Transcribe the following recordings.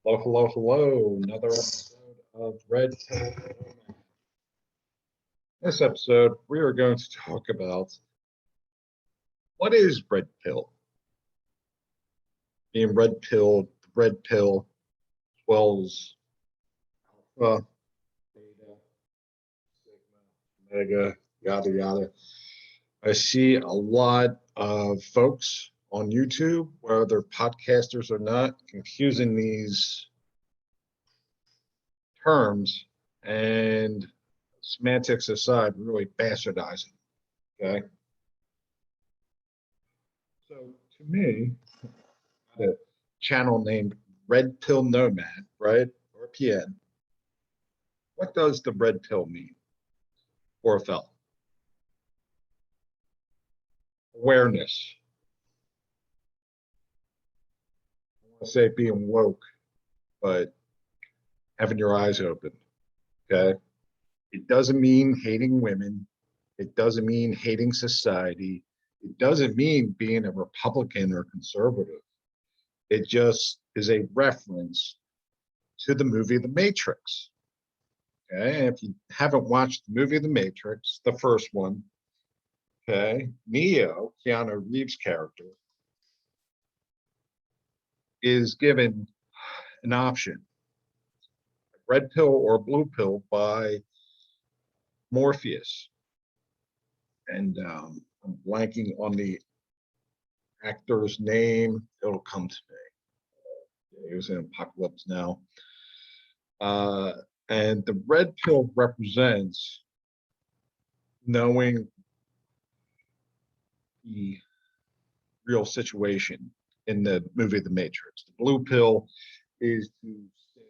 Hello, hello, hello. Another episode of Red Pill. This episode, we are going to talk about what is red pill. Being red pill, swells alpha, beta, sigma, omega, yada, yada. I see a lot of folks on YouTube, whether podcasters or not, confusing these terms and semantics aside, really bastardizing. Okay. So to me, the channel named Red Pill Nomad, right? RPN. What does the red pill mean for a fellow? Awareness. I want to say being woke, but having your eyes open. Okay. It doesn't mean hating women. It doesn't mean hating society. It doesn't mean being a Republican or conservative. It just is a reference to the movie The Matrix. Okay, if you haven't watched the movie The Matrix, the first one, okay, Neo, Keanu Reeves' character, is given an option, red pill or blue pill by Morpheus. And I'm blanking on the actor's name. It'll come to me. He was in Apocalypse Now. And the red pill represents knowing the real situation in the movie The Matrix. The blue pill is to stay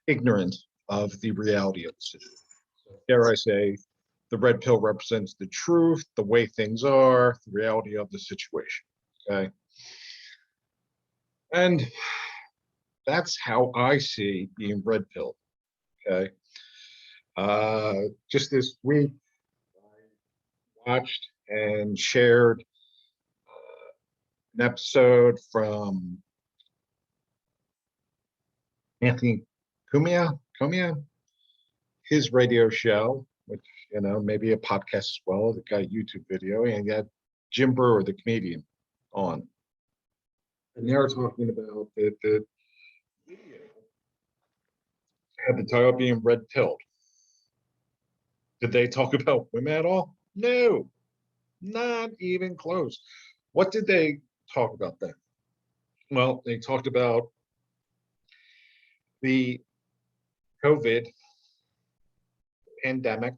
ignorant of the reality of the situation. So dare I say, the red pill represents the truth, the way things are, the reality of the situation. Okay. And that's how I see being red pill. Okay. Just this week, I watched and shared an episode from Anthony Cumia, his radio show, which, you know, maybe a podcast as well. The guy YouTube video, and he got Jim Brewer, the comedian, on. And they were talking about the video had the title being red pilled. Did they talk about women at all? No, not even close. What did they talk about then? Well, they talked about the COVID pandemic,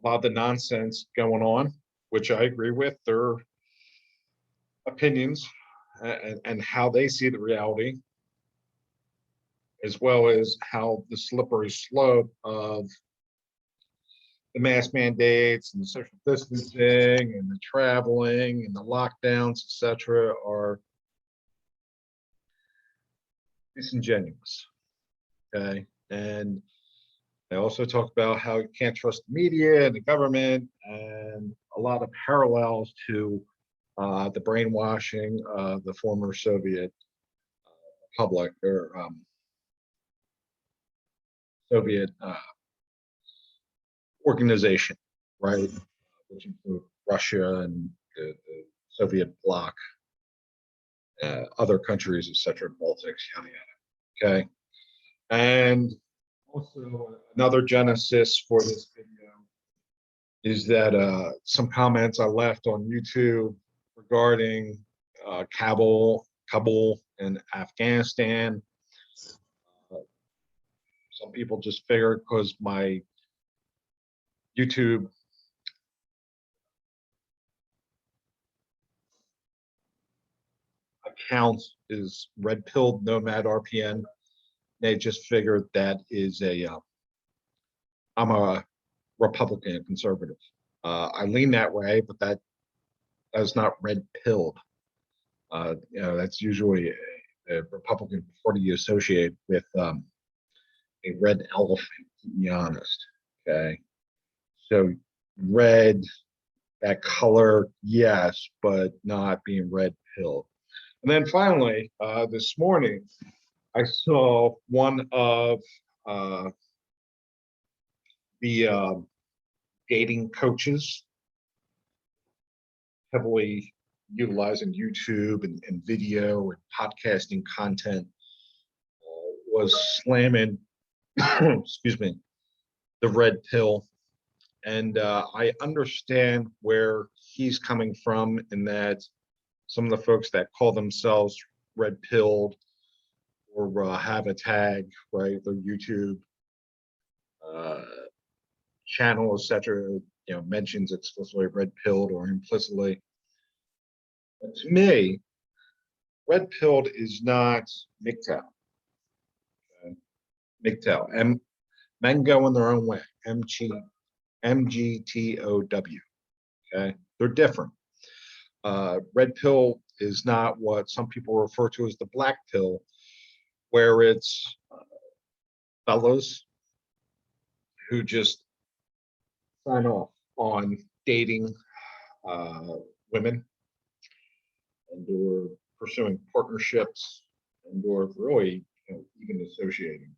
a lot of the nonsense going on, which I agree with their opinions and how they see the reality, as well as how the slippery slope of the mask mandates and the social distancing and the traveling and the lockdowns, etc., are disingenuous. Okay. And they also talk about how you can't trust the media and the government, and a lot of parallels to the brainwashing of the former Soviet republic or Soviet organization, right? Which include Russia and the Soviet bloc, other countries, etc., Baltics, yada yada. Okay, and also another genesis for this video is that some comments I left on YouTube regarding Kabul and Afghanistan. Some people just figured because my YouTube account is Red Pilled Nomad RPN, they just figured that is I'm a Republican conservative. I lean that way, but that's not red pilled. You know, that's usually a Republican Party associated with a red elephant, to be honest. Okay. So red, that color, yes, but not being red pilled. And then finally, this morning, I saw one of uh, the dating coaches heavily utilizing YouTube and video and podcasting content was slamming, excuse me, the red pill. And I understand where he's coming from in that some of the folks that call themselves red pilled or have a tag, right, their YouTube uh, channel, etc., mentions explicitly red pilled or implicitly. But to me, red pilled is not MGTOW. Okay? MGTOW. Men go in their own way. MGTOW. Okay, they're different. Red pill is not what some people refer to as the black pill, where it's fellows who just sign off on dating uh, women and or pursuing partnerships and or really even associating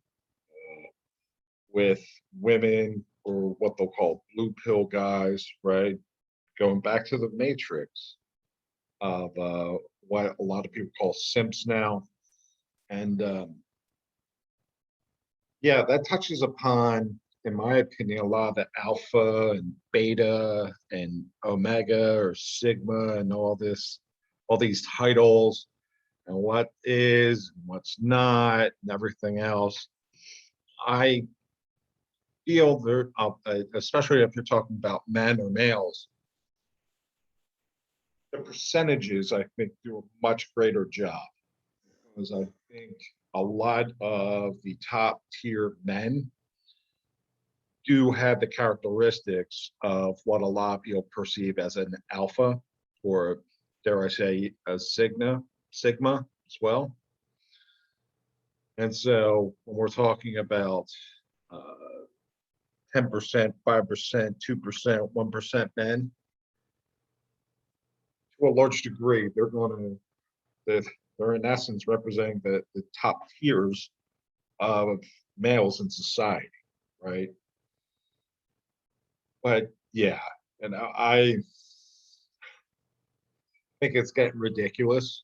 with women or what they'll call blue pill guys, right? Going back to the matrix of what a lot of people call simps now. And yeah, that touches upon, in my opinion, a lot of the alpha and beta and omega or sigma and all these titles and what is, and what's not, and everything else. I feel there, especially if you're talking about men or males, the percentages I think do a much greater job because I think a lot of the top tier men do have the characteristics of what a lot of people perceive as an alpha, or dare I say, a sigma as well. And so when we're talking about 10%, 5%, 2%, 1% men, to a large degree, they're in essence representing the top tiers of males in society, right? But yeah, and I think it's getting ridiculous.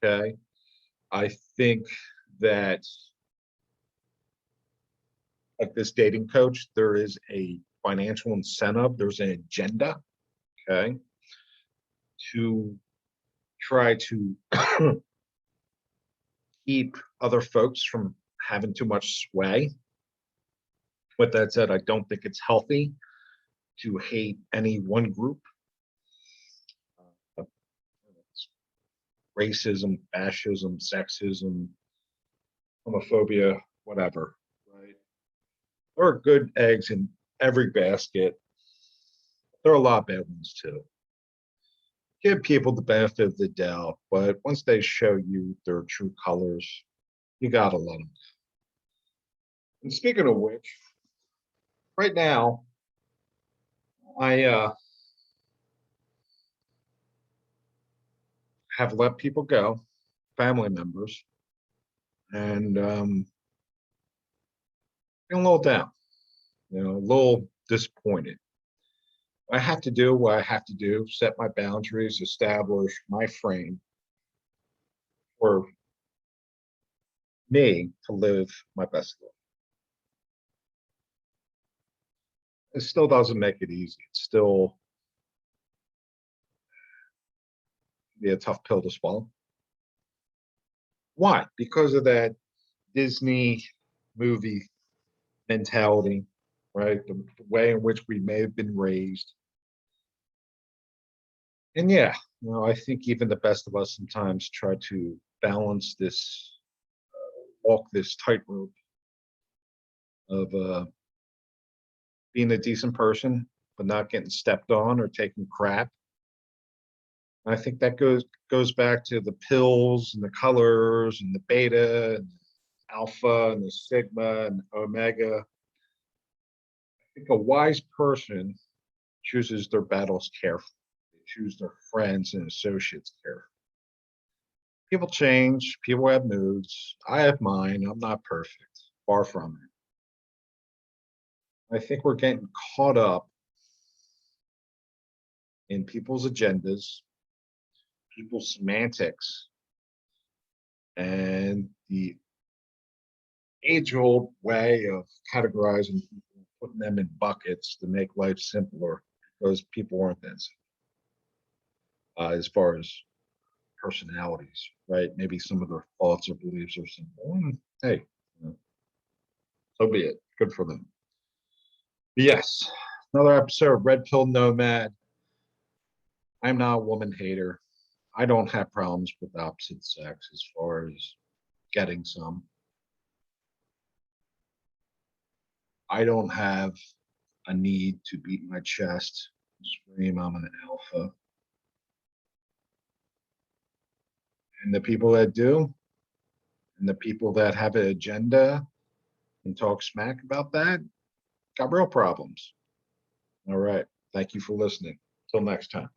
Okay. I think that like this dating coach, there is a financial incentive, there's an agenda, okay, to try to keep other folks from having too much sway. With that said, I don't think it's healthy to hate any one group. Uh, Racism, fascism, sexism, homophobia, whatever, right? There are good eggs in every basket. There are a lot of bad ones too. Give people the benefit of the doubt, but once they show you their true colors, you gotta let them. And speaking of which, right now, I have let people go, family members, and feeling a little down, a little disappointed. I have to do what I have to do, set my boundaries, establish my frame for me to live my best life. It still doesn't make it easy. It's still be a tough pill to swallow. Why? Because of that Disney movie mentality, right? The way in which we may have been raised. And yeah, I think even the best of us sometimes try to balance this, walk this tightrope of being a decent person, but not getting stepped on or taking crap. I think that goes back to the pills and the colors and the beta and alpha and the sigma and omega. I think a wise person chooses their battles carefully. They choose their friends and associates carefully. People change, people have moods. I have mine. I'm not perfect. Far from it. I think we're getting caught up in people's agendas, people's semantics, and the age-old way of categorizing people, putting them in buckets to make life simpler because people aren't that simple as far as personalities, right? Maybe some of their thoughts or beliefs are simple. Hey, you know, so be it. Good for them. But yes, another episode of Red Pill Nomad. I'm not a woman hater. I don't have problems with opposite sex as far as getting some. I don't have a need to beat my chest and scream I'm an alpha. And the people that do, and the people that have an agenda and talk smack about that, got real problems. All right. Thank you for listening. Till next time.